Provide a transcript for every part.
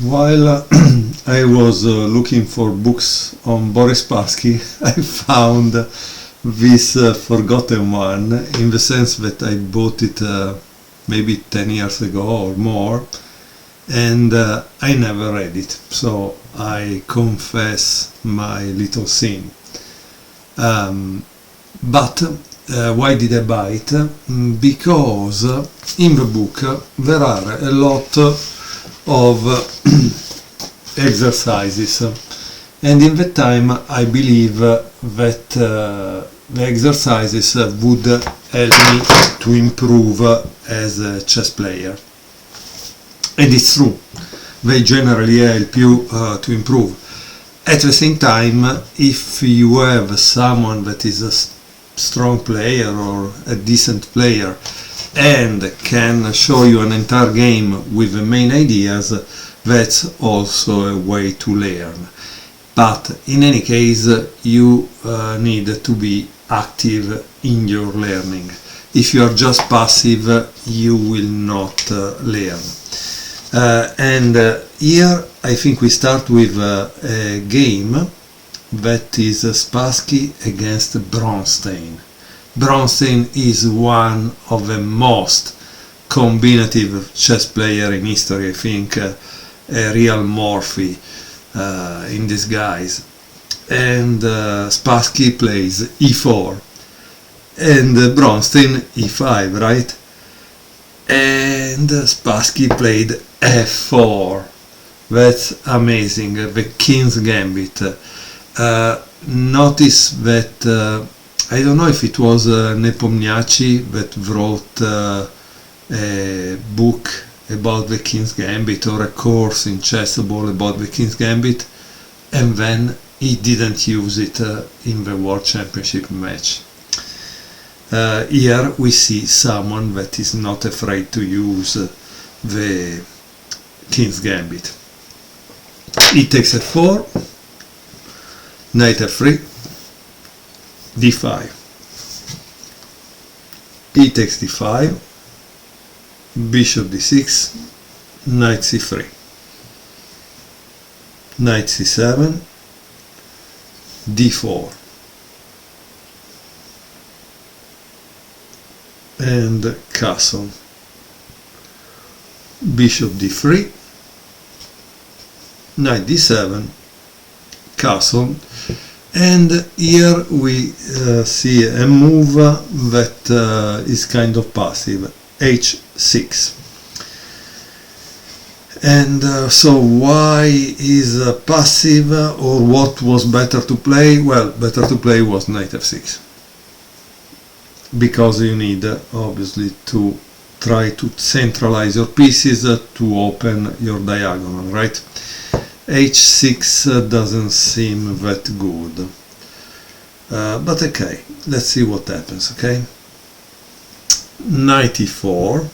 While I was looking for books on Boris Spassky, I found this forgotten one, in the sense that I bought it maybe 10 years ago or more, and I never read it, so I confess my little sin. But why did I buy it? Because in the book there are a lot of exercises, and in that time I believe that the exercises would help me to improve as a chess player. And it's true, they generally help you to improve. At the same time, if you have someone that is a strong player or a decent player and can show you an entire game with the main ideas, that's also a way to learn. But in any case, you need to be active in your learning. If you are just passive, you will not learn. And here I think we start with a game that is Spassky against Bronstein. Bronstein is one of the most combinative chess player in history, I think, a real Morphy in disguise. And Spassky plays e4 and Bronstein e5, right? And Spassky played f4. That's amazing, the King's Gambit. Notice that I don't know if it was Nepomniachtchi that wrote a book about the King's Gambit or a course in chessable about the King's Gambit, and then he didn't use it in the World Championship match. Here we see someone that is not afraid to use the King's Gambit. He takes f4, knight f3, d5, he takes d5, bishop d6, knight c3, knight c7, d4, and castle, bishop d3, knight d7, castle. And here we see a move that is kind of passive, h6. And so why is passive, or what was better to play? Well, better to play was knight f6, because you need obviously to try to centralize your pieces to open your diagonal, right? h6 doesn't seem that good, but okay, let's see what happens. Okay, knight e4,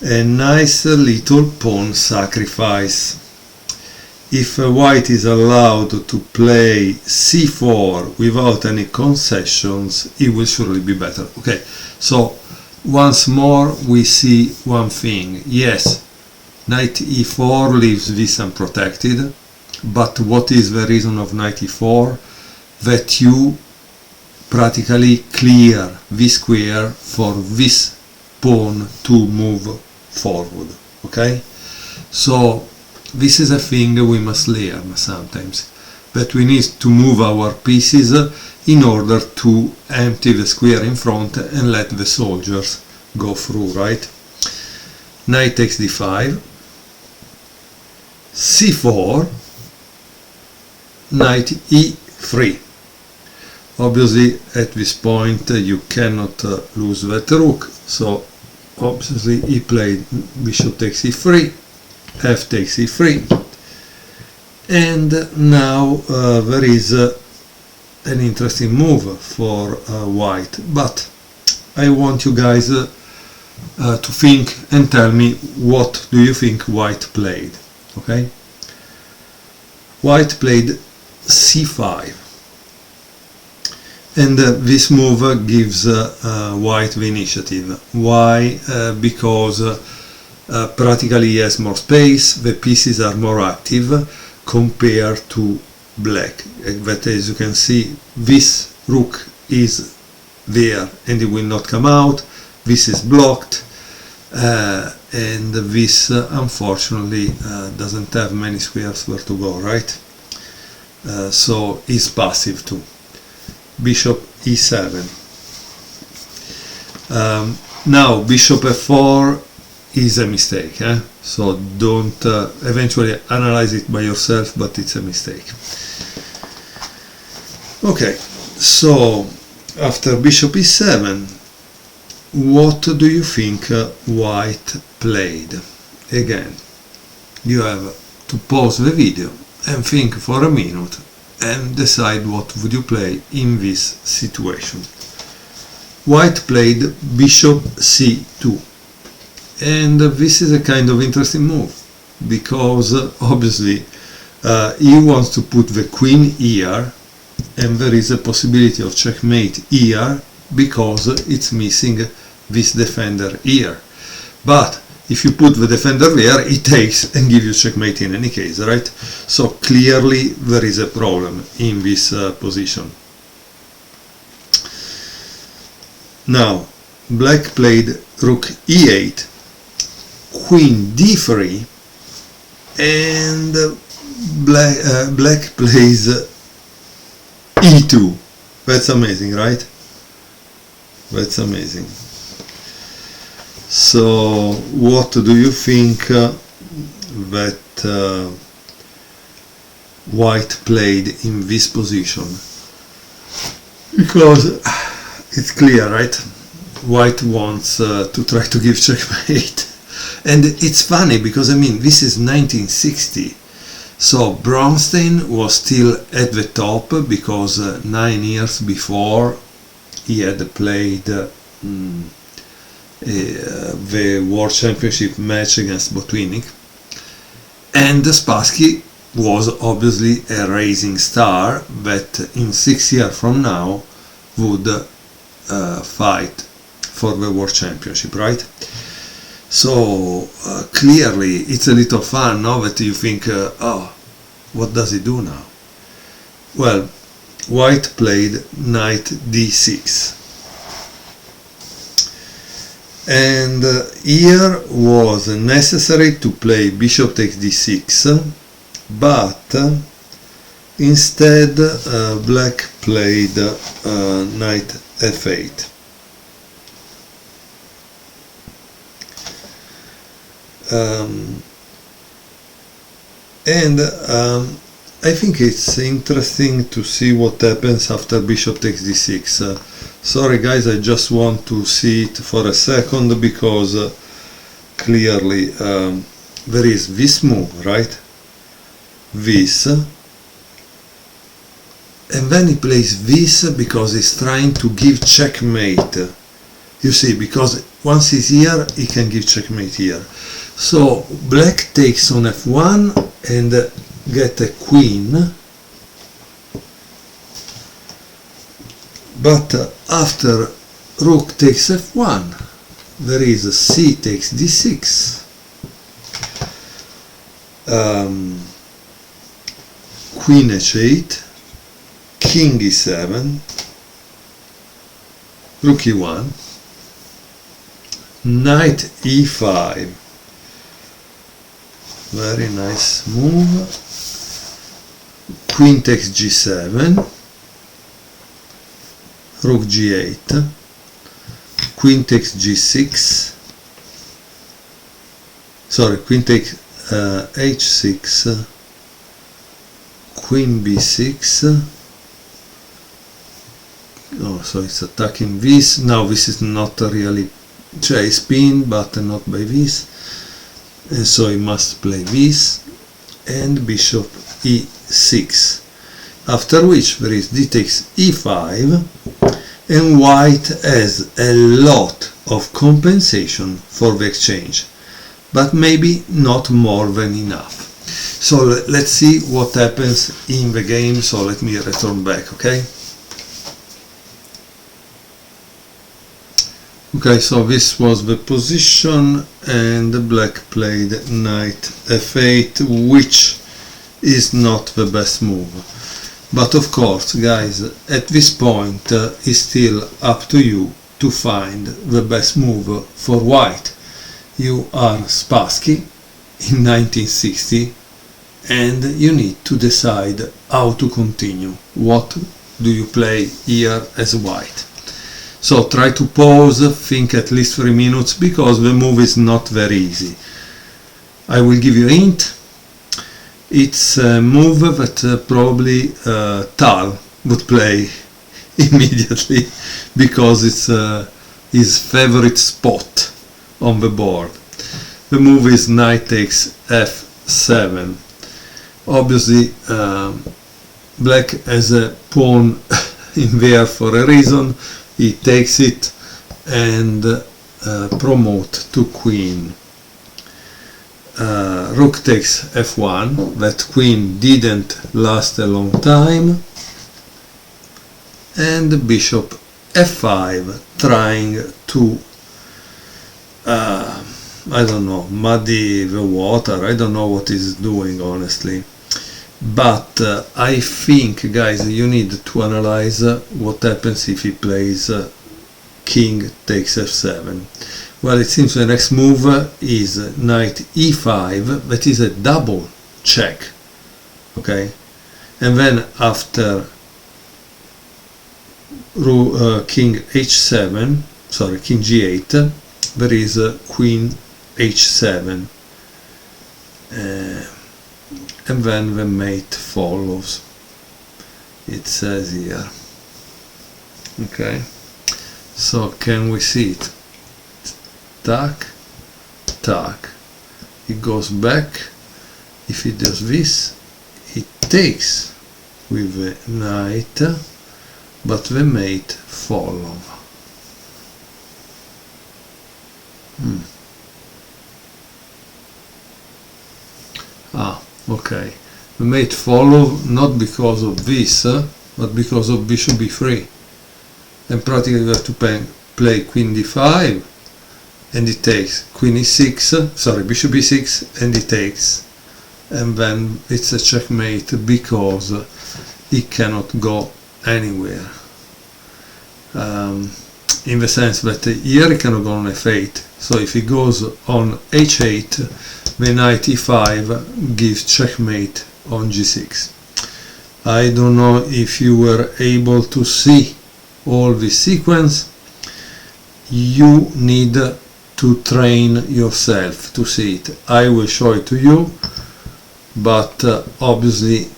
a nice little pawn sacrifice. If white is allowed to play c4 without any concessions, it will surely be better. Okay, so once more we see one thing. Yes, knight e4 leaves this unprotected, but what is the reason of knight e4? That you practically clear this square for this pawn to move forward. Okay, so this is a thing we must learn sometimes, that we need to move our pieces in order to empty the square in front and let the soldiers go through, right? Knight takes d5, c4, knight e3. Obviously at this point you cannot lose that rook, so obviously he played bishop takes e3, f takes e3, and now there is an interesting move for white, but I want you guys to think and tell me, what do you think white played? Okay, white played c5, and this move gives white the initiative. Why? Because practically he has more space, the pieces are more active compared to black. But as you can see, this rook is there and it will not come out, this is blocked, and this unfortunately doesn't have many squares where to go, right? So is passive too. Bishop e7. Now bishop f4 is a mistake, so don't eventually analyze it by yourself, but it's a mistake. Okay, so after bishop e7, what do you think white played? Again, you have to pause the video and think for a minute and decide what would you play in this situation. White played bishop c2, and this is a kind of interesting move because obviously he wants to put the queen here, and there is a possibility of checkmate here because it's missing this defender here. But if you put the defender there, it takes and gives you checkmate in any case, right? So clearly there is a problem in this position. Now black played rook e8, queen d3, and black plays e2. That's amazing, right? That's amazing. So what do you think that white played in this position? Because it's clear, right? White wants to try to give checkmate. And it's funny because, I mean, this is 1960. So Bronstein was still at the top because 9 years before he had played the World Championship match against Botvinnik. And Spassky was obviously a rising star that in 6 years from now would fight for the World Championship, right? So clearly it's a little fun now that you think, oh, what does he do now? Well, white played knight d6, and here was necessary to play bishop takes d6, but instead black played knight f8. I think it's interesting to see what happens after bishop takes d6. Sorry guys, I just want to see it for a second because clearly there is this move, right? This, and then he plays this because he's trying to give checkmate. You see, because once he's here, he can give checkmate here. So black takes on f1 and get a queen, but after rook takes f1, there is a c takes d6, queen h8, king e7, rook e1, knight e5. Very nice move. Queen takes g7, rook g8, queen takes g6, sorry, queen takes h6, queen b6. Oh, so it's attacking this. Now this is not really chase pin, but not by this, and so he must play this, and bishop e6, after which there is d takes e5, and white has a lot of compensation for the exchange, but maybe not more than enough. So let's see what happens in the game. So let me return back, okay? Okay, so this was the position, and the black played knight f8, which is not the best move. But of course, guys, at this point it's still up to you to find the best move for white. You are Spassky in 1960, and you need to decide how to continue. What do you play here as white? So try to pause, think at least 3 minutes, because the move is not very easy. I will give you a hint. It's a move that probably Tal would play immediately, because it's his favorite spot on the board. The move is knight takes f7. Obviously black has a pawn in there for a reason. He takes it and promote to queen. Rook takes f1. That queen didn't last a long time. And bishop f5, trying to I don't know, muddy the water. I don't know what he's doing, honestly. But I think, guys, you need to analyze what happens if he plays king takes f7. Well, it seems the next move is knight e5. That is a double check, okay? And then after king h7, sorry, king g8, there is queen h7. And then the mate follows, it says here. Okay, so can we see it? Tack, tack. It goes back. If he does this, it takes with the knight, but the mate follow. Okay, the mate follow not because of this, but because of bishop b3. And practically you have to play queen d5, and it takes queen e6, sorry, bishop e6, and it takes. And then it's a checkmate because he cannot go anywhere. In the sense that here he cannot go on f8, so if he goes on h8, the knight e5 gives checkmate on g6. I don't know if you were able to see all this sequence. You need to train yourself to see it. I will show it to you, but obviously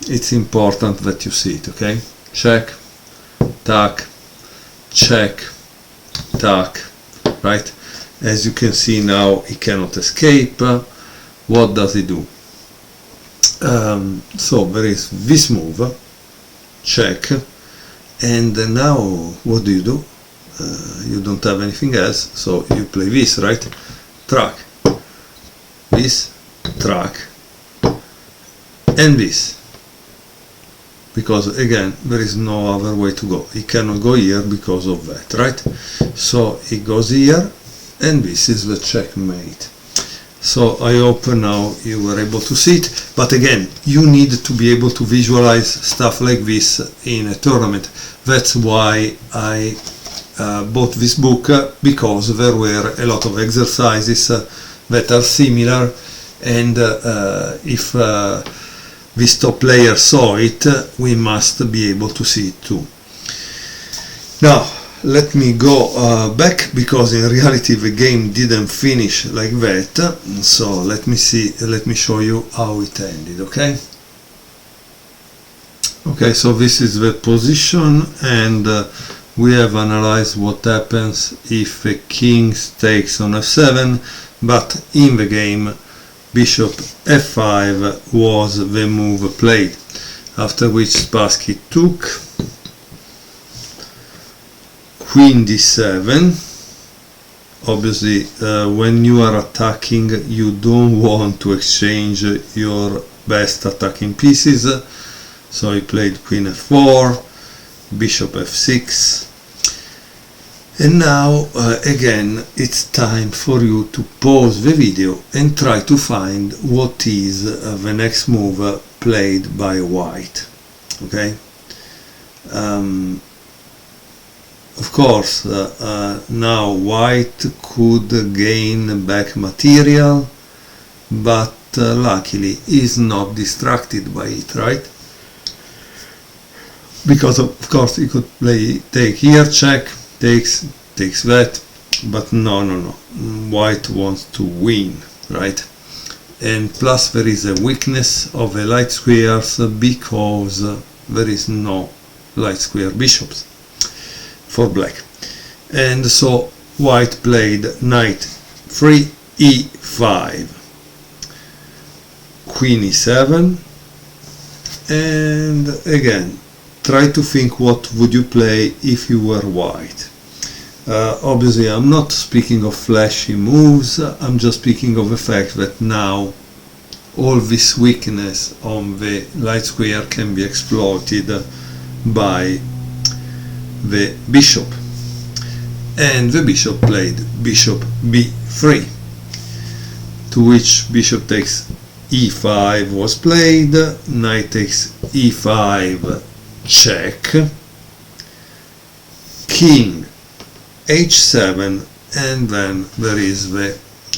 it's important that you see it, okay? Check, tack, check, tack, right? As you can see now, he cannot escape. What does he do? So there is this move, check, and now what do? You don't have anything else, so you play this, right? Track, this, track, and this. Because again, there is no other way to go. He cannot go here because of that, right? So he goes here, and this is the checkmate. So I hope now you were able to see it, but again, you need to be able to visualize stuff like this in a tournament. That's why I bought this book, because there were a lot of exercises that are similar, and if this top player saw it, we must be able to see it too. Now let me go back, because in reality the game didn't finish like that. So let me show you how it ended. Okay, so this is the position, and we have analyzed what happens if the king takes on f7, but in the game bishop f5 was the move played, after which Spassky took queen d7. Obviously when you are attacking, you don't want to exchange your best attacking pieces, so he played queen f4, bishop f6, And now again it's time for you to pause the video and try to find what is the next move played by white. Okay, of course now white could gain back material, but luckily is not distracted by it, right? Because of course he could play take here, check, takes that, but no, white wants to win, right? And plus there is a weakness of the light squares because there is no light square bishops for black, and so white played knight 3 e5, queen e7, and again try to think what would you play if you were white. Obviously I'm not speaking of flashy moves, I'm just speaking of the fact that now all this weakness on the light square can be exploited by the bishop, and the bishop played bishop b3, to which bishop takes e5 was played, knight takes e5, check, king h7, and then there is the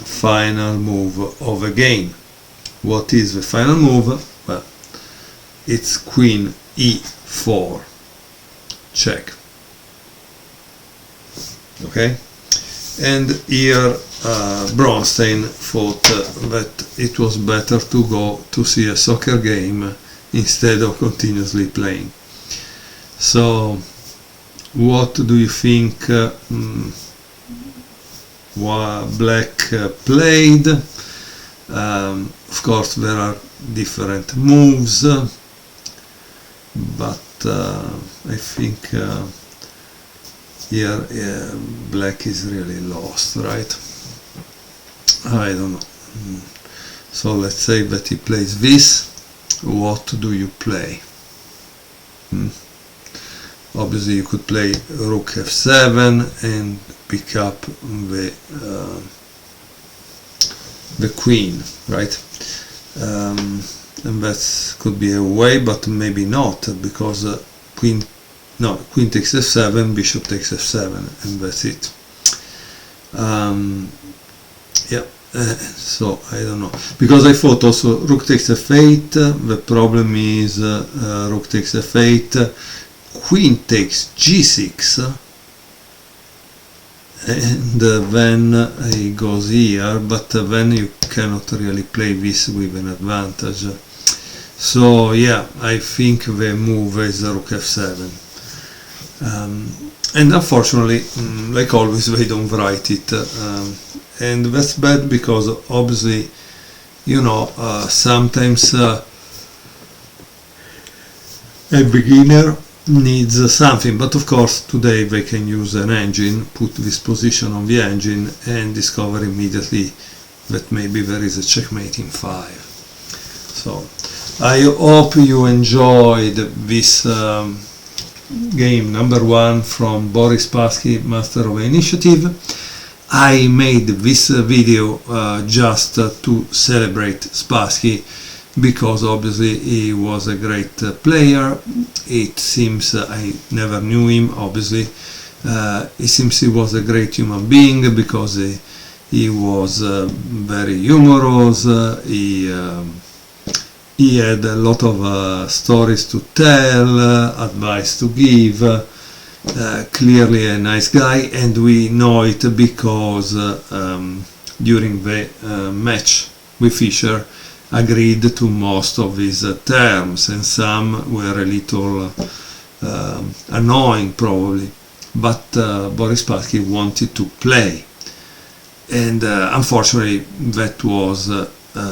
final move of the game. What is the final move? Well, it's queen e4, check. Okay, and here Bronstein thought that it was better to go to see a soccer game instead of continuously playing. So what do you think black played? Of course there are different moves, but I think here black is really lost, right? I don't know. So let's say that he plays this. What do you play? Obviously you could play rook f7 and pick up the queen, right? And that could be a way, but maybe not, because queen takes f7, bishop takes f7, and that's it. Yeah, so I don't know, because I thought also rook takes f8, the problem is rook takes f8, queen takes g6, and then he goes here, but then you cannot really play this with an advantage. So yeah, I think the move is rook f7, and unfortunately, like always, they don't write it, and that's bad, because obviously, you know, sometimes a beginner needs something, but of course today they can use an engine, put this position on the engine, and discover immediately that maybe there is a checkmate in 5. So I hope you enjoyed this game number 1 from Boris Spassky, Master of Initiative. I made this video just to celebrate Spassky, because obviously he was a great player. It seems I never knew him, obviously. It seems he was a great human being, because he was very humorous, he had a lot of stories to tell, advice to give, clearly a nice guy, and we know it because during the match with Fischer agreed to most of his terms, and some were a little annoying probably, but Boris Spassky wanted to play, and unfortunately that was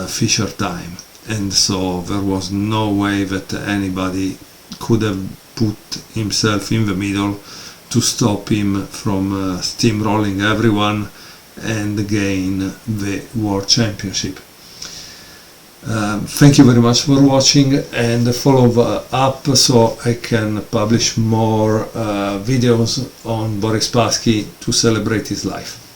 Fischer time, and so there was no way that anybody could have put himself in the middle to stop him from steamrolling everyone and gain the World Championship. Thank you very much for watching, and follow up so I can publish more videos on Boris Spassky to celebrate his life.